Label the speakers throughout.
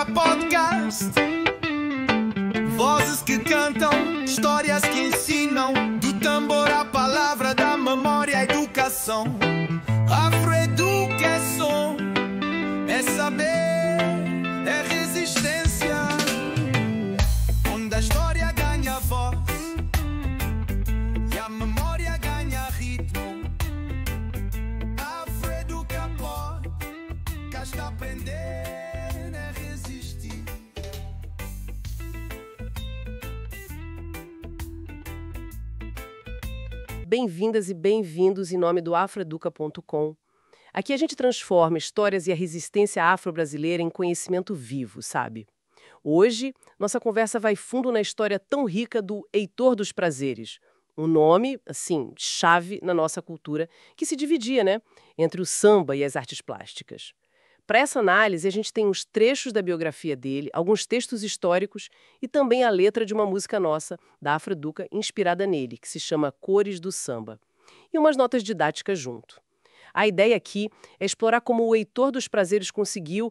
Speaker 1: Afreduca Podcast. Vozes que cantam, histórias que ensinam. Do tambor à palavra, da memória à educação. Afreduca é som, é saber, é resistência. Onde a história ganha voz e a memória ganha ritmo. Afreduca pode, casta aprender, é resistir.
Speaker 2: Bem-vindas e bem-vindos em nome do afroeduca.com. Aqui a gente transforma histórias e a resistência afro-brasileira em conhecimento vivo, sabe? Hoje, nossa conversa vai fundo na história tão rica do Heitor dos Prazeres, um nome, assim, chave na nossa cultura, que se dividia, né, entre o samba e as artes plásticas. Para essa análise, a gente tem uns trechos da biografia dele, alguns textos históricos e também a letra de uma música nossa, da Afroeduca, inspirada nele, que se chama Cores do Samba, e umas notas didáticas junto. A ideia aqui é explorar como o Heitor dos Prazeres conseguiu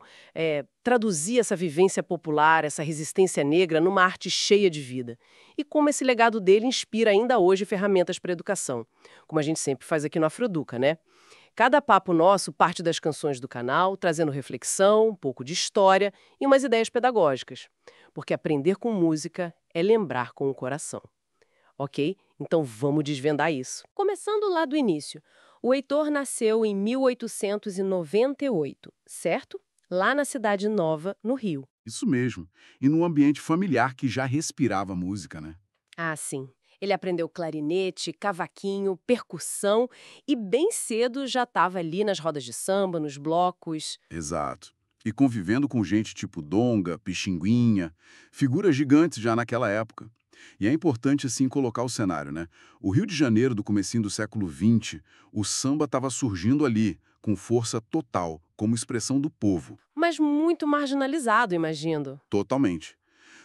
Speaker 2: traduzir essa vivência popular, essa resistência negra, numa arte cheia de vida. E como esse legado dele inspira ainda hoje ferramentas para a educação, como a gente sempre faz aqui no Afroeduca, né? Cada papo nosso parte das canções do canal, trazendo reflexão, um pouco de história e umas ideias pedagógicas. Porque aprender com música é lembrar com o coração. Ok? Então vamos desvendar isso. Começando lá do início. O Heitor nasceu em 1898, certo? Lá na Cidade Nova, no Rio.
Speaker 3: Isso mesmo. E num ambiente familiar que já respirava música, né?
Speaker 2: Ah, sim. Ele aprendeu clarinete, cavaquinho, percussão e bem cedo já estava ali nas rodas de samba, nos blocos.
Speaker 3: Exato. E convivendo com gente tipo Donga, Pixinguinha, figuras gigantes já naquela época. E é importante, assim, colocar o cenário, né? O Rio de Janeiro do comecinho do século XX, o samba estava surgindo ali, com força total, como expressão do povo.
Speaker 2: Mas muito marginalizado, imagino.
Speaker 3: Totalmente.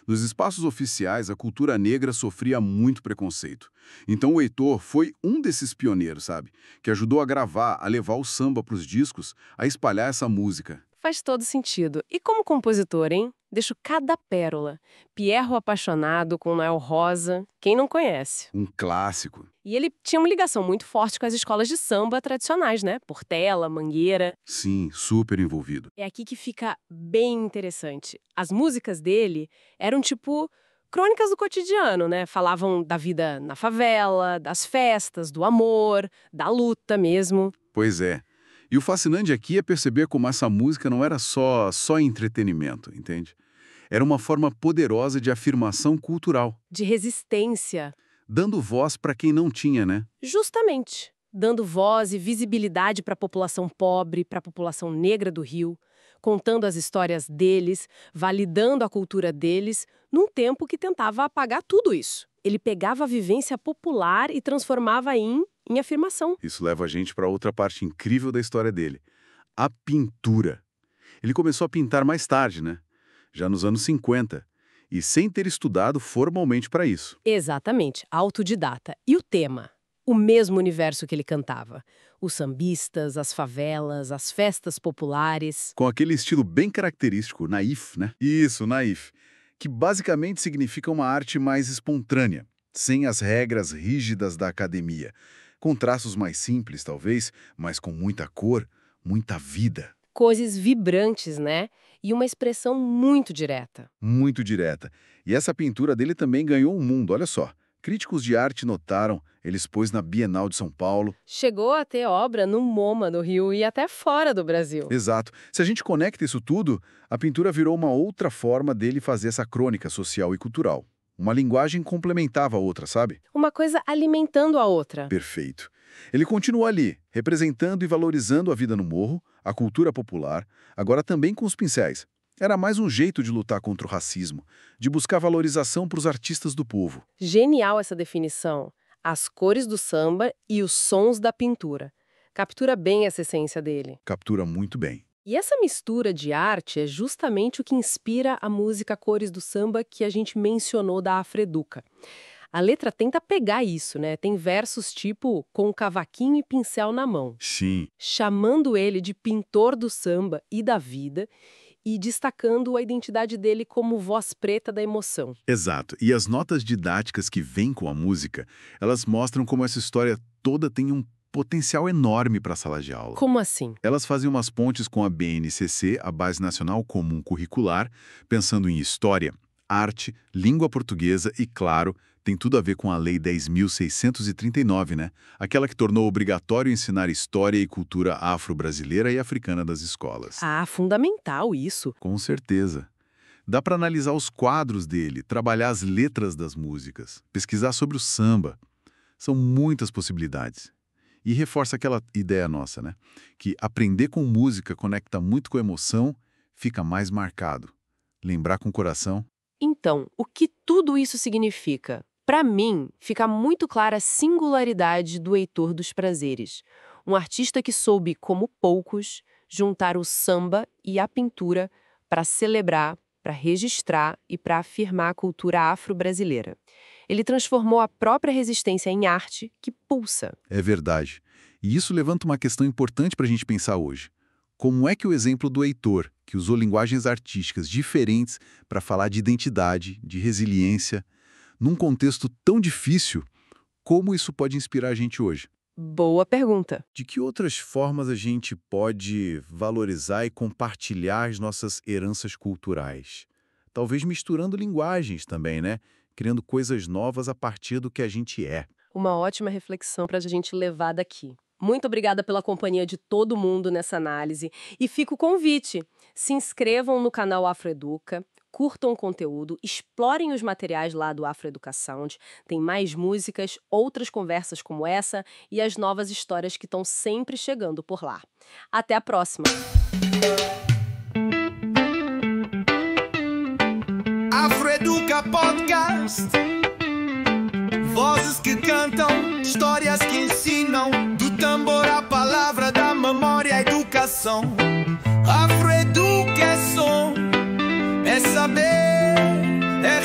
Speaker 3: Nos espaços oficiais, a cultura negra sofria muito preconceito. Então o Heitor foi um desses pioneiros, sabe? Que ajudou a gravar, a levar o samba para os discos, a espalhar essa música.
Speaker 2: Faz todo sentido. E como compositor, hein? Deixo cada pérola. Pierro Apaixonado com Noel Rosa, quem não conhece?
Speaker 3: Um clássico.
Speaker 2: E ele tinha uma ligação muito forte com as escolas de samba tradicionais, né? Portela, Mangueira.
Speaker 3: Sim, super envolvido.
Speaker 2: É aqui que fica bem interessante. As músicas dele eram tipo crônicas do cotidiano, né? Falavam da vida na favela, das festas, do amor, da luta mesmo.
Speaker 3: Pois é. E o fascinante aqui é perceber como essa música não era só entretenimento, entende? Era uma forma poderosa de afirmação cultural,
Speaker 2: De resistência.
Speaker 3: dando voz para quem não tinha, né?
Speaker 2: Justamente. Dando voz e visibilidade para a população pobre, para a população negra do Rio, contando as histórias deles, validando a cultura deles, num tempo que tentava apagar tudo isso. Ele pegava a vivência popular e transformava em afirmação.
Speaker 3: Isso leva a gente para outra parte incrível da história dele, a pintura. Ele começou a pintar mais tarde, né? Já nos anos 50, e sem ter estudado formalmente para isso.
Speaker 2: Exatamente, autodidata. E o tema? O mesmo universo que ele cantava. Os sambistas, as favelas, as festas populares.
Speaker 3: Com aquele estilo bem característico, naif, né? Isso, naif. Que basicamente significa uma arte mais espontânea, sem as regras rígidas da academia. Com traços mais simples, talvez, mas com muita cor, muita vida.
Speaker 2: Cores vibrantes, né? E uma expressão muito direta.
Speaker 3: Muito direta. E essa pintura dele também ganhou um mundo, olha só. Críticos de arte notaram, ele expôs na Bienal de São Paulo.
Speaker 2: Chegou a ter obra no MoMA, no Rio, e até fora do Brasil.
Speaker 3: Exato. Se a gente conecta isso tudo, a pintura virou uma outra forma dele fazer essa crônica social e cultural. Uma linguagem complementava a outra, sabe?
Speaker 2: Uma coisa alimentando a outra.
Speaker 3: Perfeito. Ele continuou ali, representando e valorizando a vida no morro, a cultura popular, agora também com os pincéis. Era mais um jeito de lutar contra o racismo, de buscar valorização para os artistas do povo.
Speaker 2: Genial essa definição. As cores do samba e os sons da pintura. Captura bem essa essência dele.
Speaker 3: Captura muito bem.
Speaker 2: E essa mistura de arte é justamente o que inspira a música Cores do Samba que a gente mencionou da Afreduca. A letra tenta pegar isso, né? Tem versos tipo com cavaquinho e pincel na mão,
Speaker 3: Sim.
Speaker 2: chamando ele de pintor do samba e da vida, e destacando a identidade dele como voz preta da emoção.
Speaker 4: Exato. E as notas didáticas que vêm com a música, elas mostram como essa história toda tem um potencial enorme para a sala de aula.
Speaker 2: Como assim?
Speaker 4: Elas fazem umas pontes com a BNCC, a Base Nacional Comum Curricular, pensando em história, arte, língua portuguesa e, claro, tem tudo a ver com a Lei 10.639, né? Aquela que tornou obrigatório ensinar história e cultura afro-brasileira e africana das escolas.
Speaker 2: Ah, fundamental isso.
Speaker 4: Com certeza. Dá para analisar os quadros dele, trabalhar as letras das músicas, pesquisar sobre o samba. São muitas possibilidades. E reforça aquela ideia nossa, né? Que aprender com música conecta muito com a emoção, fica mais marcado. Lembrar com o coração.
Speaker 2: Então, o que tudo isso significa? Para mim, fica muito clara a singularidade do Heitor dos Prazeres. Um artista que soube, como poucos, juntar o samba e a pintura para celebrar, para registrar e para afirmar a cultura afro-brasileira. Ele transformou a própria resistência em arte que pulsa.
Speaker 4: É verdade. E isso levanta uma questão importante para a gente pensar hoje. Como é que o exemplo do Heitor, que usou linguagens artísticas diferentes para falar de identidade, de resiliência, num contexto tão difícil, como isso pode inspirar a gente hoje?
Speaker 2: Boa pergunta.
Speaker 4: De que outras formas a gente pode valorizar e compartilhar as nossas heranças culturais? Talvez misturando linguagens também, né? Criando coisas novas a partir do que a gente é.
Speaker 2: Uma ótima reflexão para a gente levar daqui. Muito obrigada pela companhia de todo mundo nessa análise. E fica o convite. Se inscrevam no canal Afroeduca, curtam o conteúdo, explorem os materiais lá do Afroeducação. Tem mais músicas, outras conversas como essa e as novas histórias que estão sempre chegando por lá. Até a próxima!
Speaker 1: Afroeduca Podcast. Vozes que cantam, histórias que ensinam. Do tambor à palavra, da memória à educação. Afroeduca é som, é saber, é